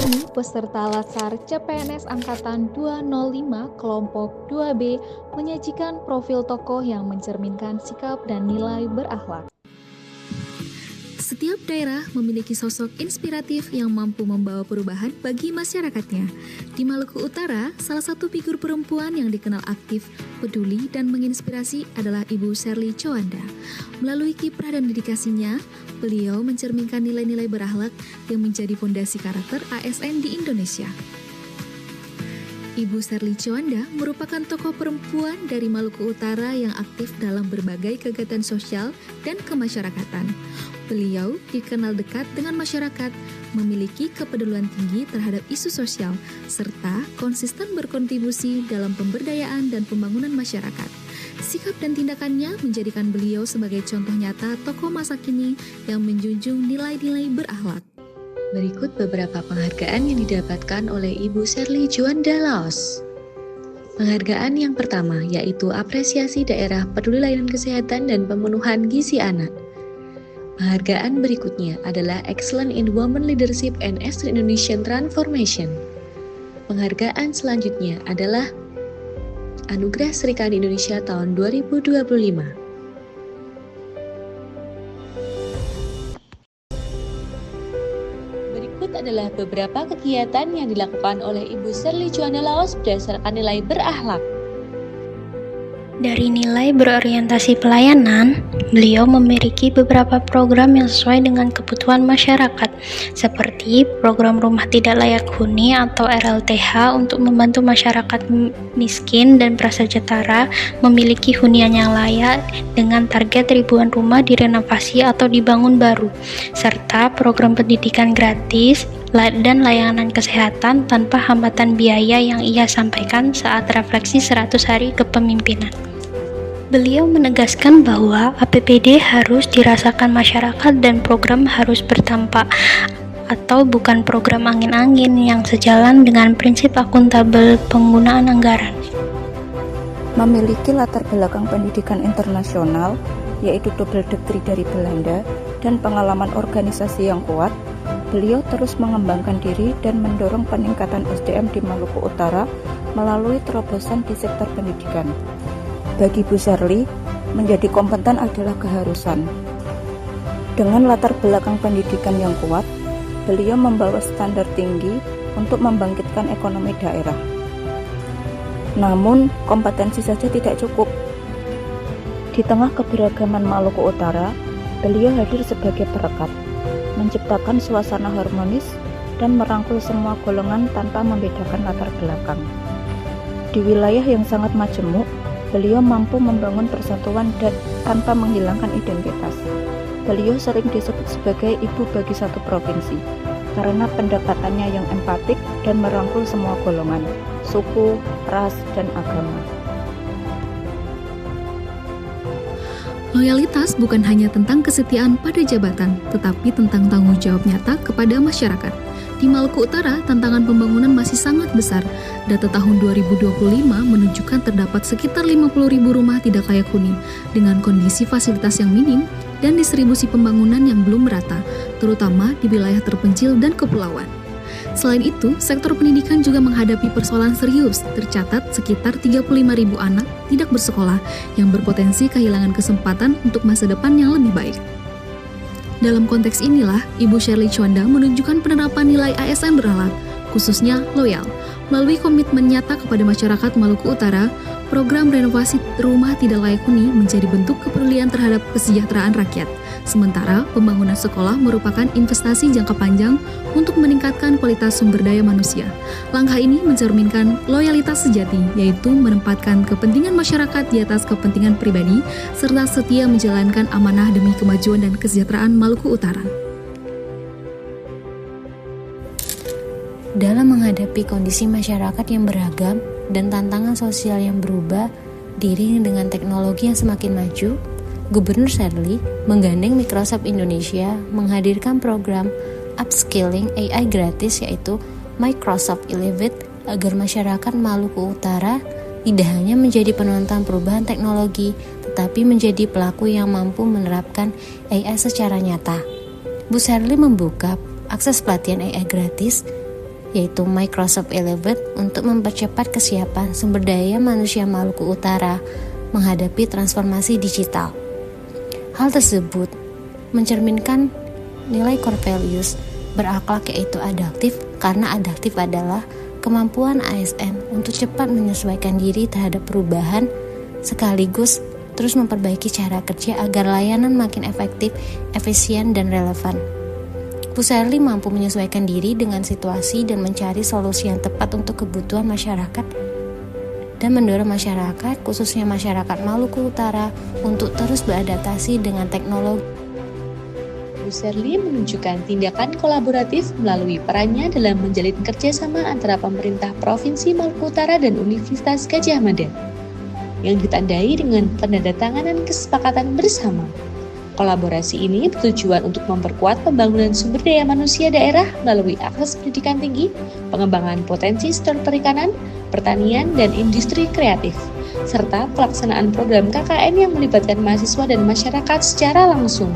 ini, peserta Latsar CPNS Angkatan 205 Kelompok 2B menyajikan profil tokoh yang mencerminkan sikap dan nilai berakhlak. Setiap daerah memiliki sosok inspiratif yang mampu membawa perubahan bagi masyarakatnya. Di Maluku Utara, salah satu figur perempuan yang dikenal aktif, peduli, dan menginspirasi adalah Ibu Sherly Chowanda. Melalui kiprah dan dedikasinya, beliau mencerminkan nilai-nilai berakhlak yang menjadi fondasi karakter ASN di Indonesia. Ibu Sherly Chowanda merupakan tokoh perempuan dari Maluku Utara yang aktif dalam berbagai kegiatan sosial dan kemasyarakatan. Beliau dikenal dekat dengan masyarakat, memiliki kepedulian tinggi terhadap isu sosial, serta konsisten berkontribusi dalam pemberdayaan dan pembangunan masyarakat. Sikap dan tindakannya menjadikan beliau sebagai contoh nyata tokoh masa kini yang menjunjung nilai-nilai berakhlak. Berikut beberapa penghargaan yang didapatkan oleh Ibu Sherly Chowanda Laos. Penghargaan yang pertama yaitu Apresiasi Daerah Peduli Layanan Kesehatan dan Pemenuhan Gizi Anak. Penghargaan berikutnya adalah Excellent in Women Leadership and Eastern Indonesian Transformation. Penghargaan selanjutnya adalah Anugerah Serikandi Indonesia tahun 2025. Berikut adalah beberapa kegiatan yang dilakukan oleh Ibu Sherly Chowanda Laos berdasarkan nilai berakhlak. Dari nilai berorientasi pelayanan, beliau memiliki beberapa program yang sesuai dengan kebutuhan masyarakat, seperti program Rumah Tidak Layak Huni atau RLTH untuk membantu masyarakat miskin dan prasejahtera memiliki hunian yang layak dengan target ribuan rumah direnovasi atau dibangun baru, serta program pendidikan gratis dan layanan kesehatan tanpa hambatan biaya yang ia sampaikan saat refleksi 100 hari kepemimpinan. Beliau menegaskan bahwa APBD harus dirasakan masyarakat dan program harus berdampak atau bukan program angin-angin yang sejalan dengan prinsip akuntabel penggunaan anggaran. Memiliki latar belakang pendidikan internasional, yaitu double degree dari Belanda, dan pengalaman organisasi yang kuat, beliau terus mengembangkan diri dan mendorong peningkatan SDM di Maluku Utara melalui terobosan di sektor pendidikan. Bagi Bu Sherly, menjadi kompeten adalah keharusan. Dengan latar belakang pendidikan yang kuat, beliau membawa standar tinggi untuk membangkitkan ekonomi daerah. Namun, kompetensi saja tidak cukup. Di tengah keberagaman Maluku Utara, beliau hadir sebagai perekat, menciptakan suasana harmonis dan merangkul semua golongan tanpa membedakan latar belakang. Di wilayah yang sangat majemuk, beliau mampu membangun persatuan dan tanpa menghilangkan identitas. Beliau sering disebut sebagai ibu bagi satu provinsi karena pendekatannya yang empatik dan merangkul semua golongan, suku, ras, dan agama. Loyalitas bukan hanya tentang kesetiaan pada jabatan, tetapi tentang tanggung jawab nyata kepada masyarakat. Di Maluku Utara, tantangan pembangunan masih sangat besar. Data tahun 2025 menunjukkan terdapat sekitar 50.000 rumah tidak layak huni dengan kondisi fasilitas yang minim dan distribusi pembangunan yang belum merata, terutama di wilayah terpencil dan kepulauan. Selain itu, sektor pendidikan juga menghadapi persoalan serius. Tercatat sekitar 35.000 anak tidak bersekolah yang berpotensi kehilangan kesempatan untuk masa depan yang lebih baik. Dalam konteks inilah, Ibu Sherly Chowanda menunjukkan penerapan nilai ASN berakhlak, khususnya loyal. Melalui komitmen nyata kepada masyarakat Maluku Utara, program renovasi rumah tidak layak huni menjadi bentuk kepedulian terhadap kesejahteraan rakyat. Sementara, pembangunan sekolah merupakan investasi jangka panjang untuk meningkatkan kualitas sumber daya manusia. Langkah ini mencerminkan loyalitas sejati, yaitu menempatkan kepentingan masyarakat di atas kepentingan pribadi, serta setia menjalankan amanah demi kemajuan dan kesejahteraan Maluku Utara. Dalam menghadapi kondisi masyarakat yang beragam dan tantangan sosial yang berubah, diiringi dengan teknologi yang semakin maju, Gubernur Sherly menggandeng Microsoft Indonesia menghadirkan program upskilling AI gratis yaitu Microsoft Elevate agar masyarakat Maluku Utara tidak hanya menjadi penonton perubahan teknologi, tetapi menjadi pelaku yang mampu menerapkan AI secara nyata. Bu Sherly membuka akses pelatihan AI gratis yaitu Microsoft Elevate, untuk mempercepat kesiapan sumber daya manusia Maluku Utara menghadapi transformasi digital. Hal tersebut mencerminkan nilai core values berakhlak, yaitu adaptif, karena adaptif adalah kemampuan ASN untuk cepat menyesuaikan diri terhadap perubahan sekaligus terus memperbaiki cara kerja agar layanan makin efektif, efisien, dan relevan. Bu Sherly mampu menyesuaikan diri dengan situasi dan mencari solusi yang tepat untuk kebutuhan masyarakat dan mendorong masyarakat, khususnya masyarakat Maluku Utara, untuk terus beradaptasi dengan teknologi. Bu Sherly menunjukkan tindakan kolaboratif melalui perannya dalam menjalin kerjasama antara pemerintah Provinsi Maluku Utara dan Universitas Gadjah Mada, yang ditandai dengan penandatanganan kesepakatan bersama. Kolaborasi ini bertujuan untuk memperkuat pembangunan sumber daya manusia daerah melalui akses pendidikan tinggi, pengembangan potensi sektor perikanan, pertanian, dan industri kreatif, serta pelaksanaan program KKN yang melibatkan mahasiswa dan masyarakat secara langsung.